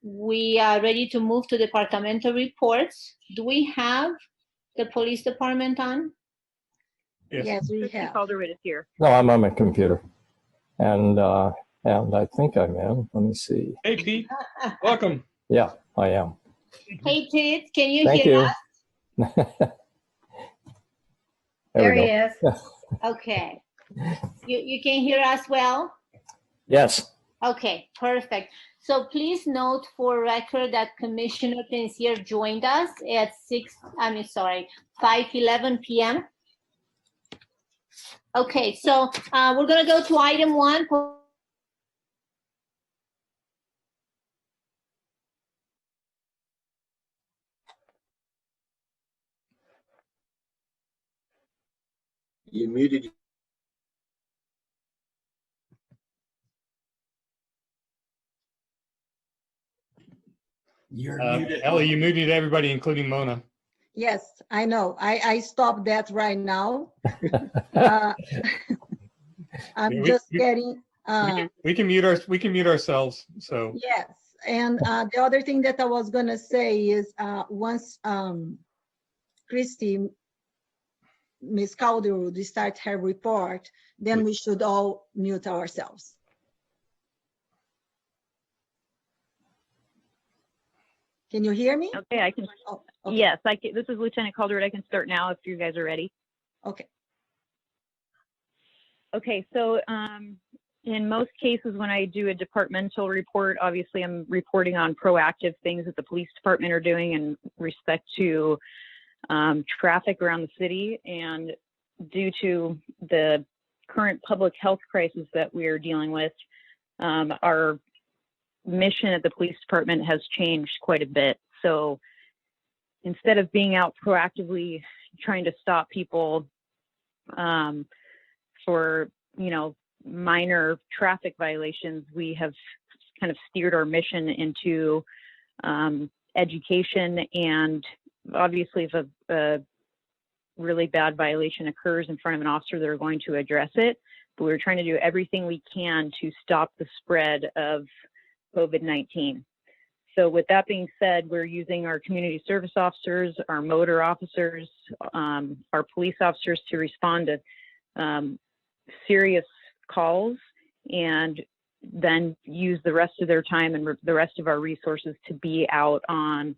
We are ready to move to departmental reports. Do we have the police department on? Yes, we have. Calderwood is here. No, I'm on my computer. And I think I'm in. Let me see. Hey, Pete. Welcome. Yeah, I am. Hey, Pete, can you Thank hear you. us? There we he go. is. Okay. You can hear us well? Yes. Okay, perfect. So please note for record that Commissioner Pensier joined us at 5:11 p.m. Okay, so we're gonna go to item 1. You muted. You're muted. Ellie, you muted everybody, including Mona. Yes, I know. I stopped that right now. I'm Yeah, just getting. We can mute ourselves. So Yes, and the other thing that I was gonna say is once Christy, Ms. Calderwood, start her report, then we should all mute ourselves. Can you hear me? Okay, I can. Oh, okay. Yes, I can. This is Lieutenant Calderwood. I can start now if you guys are ready. Okay. Okay, so in most cases when I do a departmental report, obviously I'm reporting on proactive things that the police department are doing in respect to traffic around the city. And due to the current public health crisis that we are dealing with, our mission at the police department has changed quite a bit. So instead of being out proactively trying to stop people for, minor traffic violations, we have kind of steered our mission into education. And obviously if a really bad violation occurs in front of an officer, they're going to address it. But we're trying to do everything we can to stop the spread of COVID-19. So with that being said, we're using our community service officers, our motor officers, our police officers to respond to serious calls, and then use the rest of their time and the rest of our resources to be out on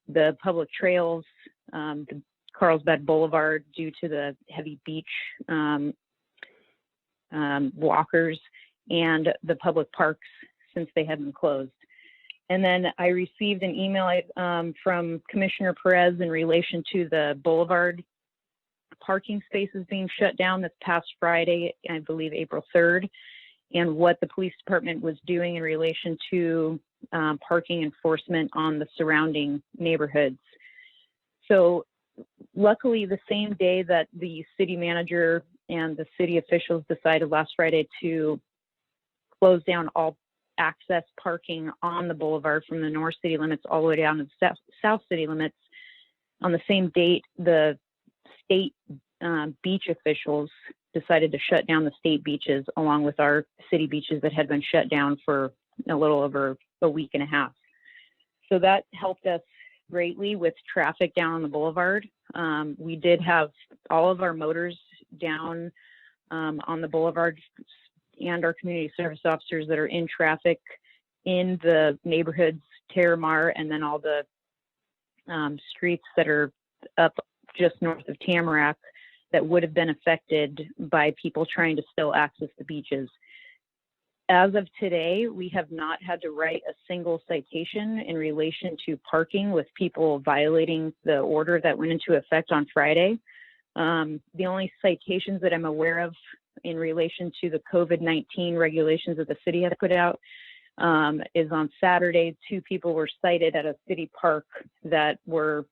the public trails, the Carlsbad Boulevard due to the heavy beach walkers, and the public parks since they had been closed. And then I received an email from Commissioner Perez in relation to the Boulevard parking spaces being shut down this past Friday, I believe April 3rd, and what the police department was doing in relation to parking enforcement on the surrounding neighborhoods. So luckily, the same day that the city manager and the city officials decided last Friday to close down all access parking on the boulevard from the north city limits all the way down to the south city limits, on the same date, the state beach officials decided to shut down the state beaches along with our city beaches that had been shut down for a little over a week and a half. So that helped us greatly with traffic down on the boulevard. We did have all of our motors down on the boulevard, and our community service officers that are in traffic in the neighborhoods, Terramar, and then all the streets that are up just north of Tamarack that would have been affected by people trying to still access the beaches. As of today, we have not had to write a single citation in relation to parking with people violating the order that went into effect on Friday. The only citations that I'm aware of in relation to the COVID-19 regulations that the city has put out is on Saturday, 2 people were cited at a city park that were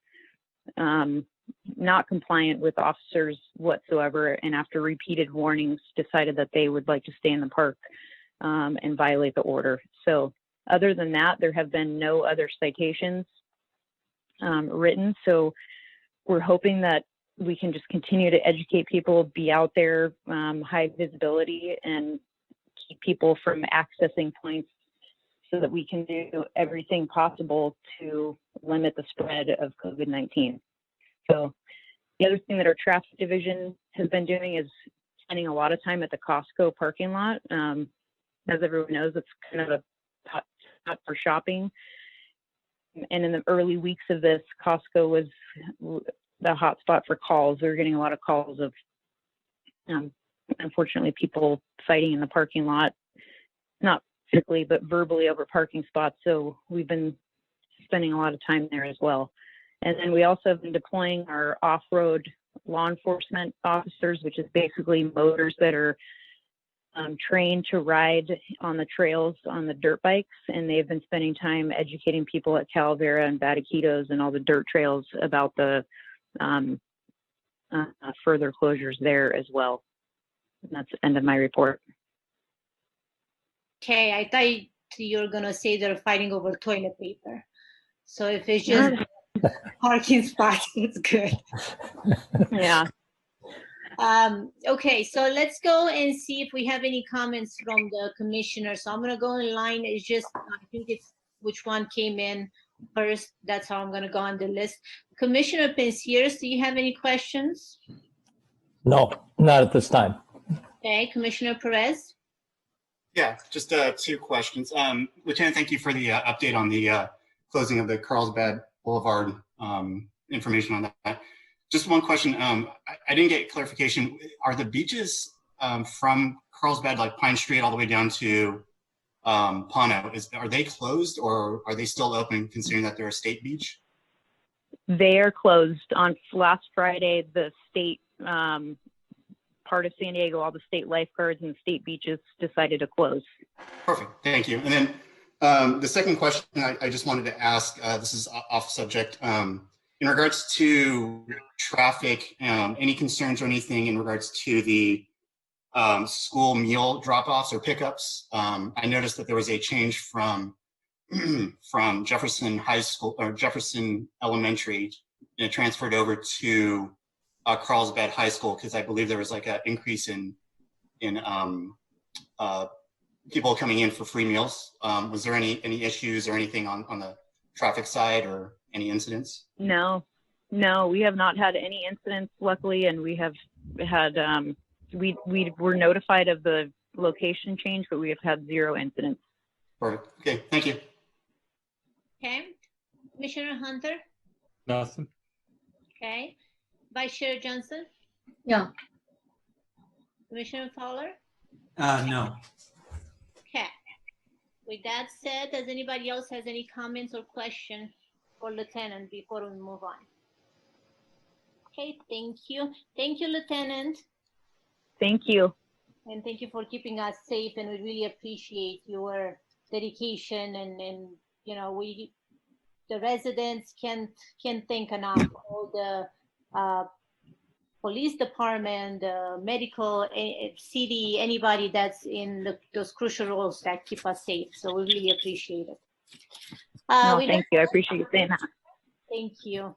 not compliant with officers whatsoever, and after repeated warnings decided that they would like to stay in the park and violate the order. So other than that, there have been no other citations written. So we're hoping that we can just continue to educate people, be out there, high visibility, and keep people from accessing points so that we can do everything possible to limit the spread of COVID-19. So the other thing that our traffic division has been doing is spending a lot of time at the Costco parking lot. As everyone knows, it's kind of a hot spot for shopping. And in the early weeks of this, Costco was the hot spot for calls. We were getting a lot of calls of, unfortunately, people fighting in the parking lot, not physically, but verbally over parking spots. So we've been spending a lot of time there as well. And then we also have been deploying our off-road law enforcement officers, which is basically motors that are trained to ride on the trails on the dirt bikes. And they've been spending time educating people at Calavera and Bataquitos and all the dirt trails about the further closures there as well. And that's the end of my report. Okay, I thought you were going to say they're fighting over toilet paper. So if it's just parking spots, it's good. Yeah. Okay, so let's go and see if we have any comments from the commissioner. So I'm going to go in line. It's just, I think it's which one came in first. That's how I'm going to go on the list. Commissioner Pencieres, do you have any questions? No, not at this time. Okay, Commissioner Perez? Yeah, just 2 questions. Lieutenant, thank you for the update on the closing of the Carlsbad Boulevard information on that. Just one question. I didn't get clarification. Are the beaches from Carlsbad, like Pine Street, all the way down to Pono, are they closed or are they still open, considering that they're a state beach? They are closed. On last Friday, the state part of San Diego, all the state lifeguards and the state beaches decided to close. Perfect, thank you. And then the second question I just wanted to ask, this is off subject, in regards to traffic, any concerns or anything in regards to the school meal drop-offs or pickups? I noticed that there was a change from Jefferson High School or Jefferson Elementary, and it transferred over to Carlsbad High School, because I believe there was like an increase in people coming in for free meals. Was there any issues or anything on the traffic side or any incidents? No, we have not had any incidents, luckily, and we have had, we were notified of the location change, but we have had 0 incidents. Perfect. Okay, thank you. Okay, Commissioner Hunter? Nothing. Okay, Vice Chair Johnson? Yeah. Commissioner Fowler? No. Okay. With that said, does anybody else has any comments or questions for Lieutenant before we move on? Okay, thank you. Thank you, Lieutenant. Thank you. And thank you for keeping us safe. And we really appreciate your dedication. And you know, the residents can't thank enough all the police department, medical, city, anybody that's in those crucial roles that keep us safe. So we really appreciate it. No, thank you. I appreciate you saying that. Thank you.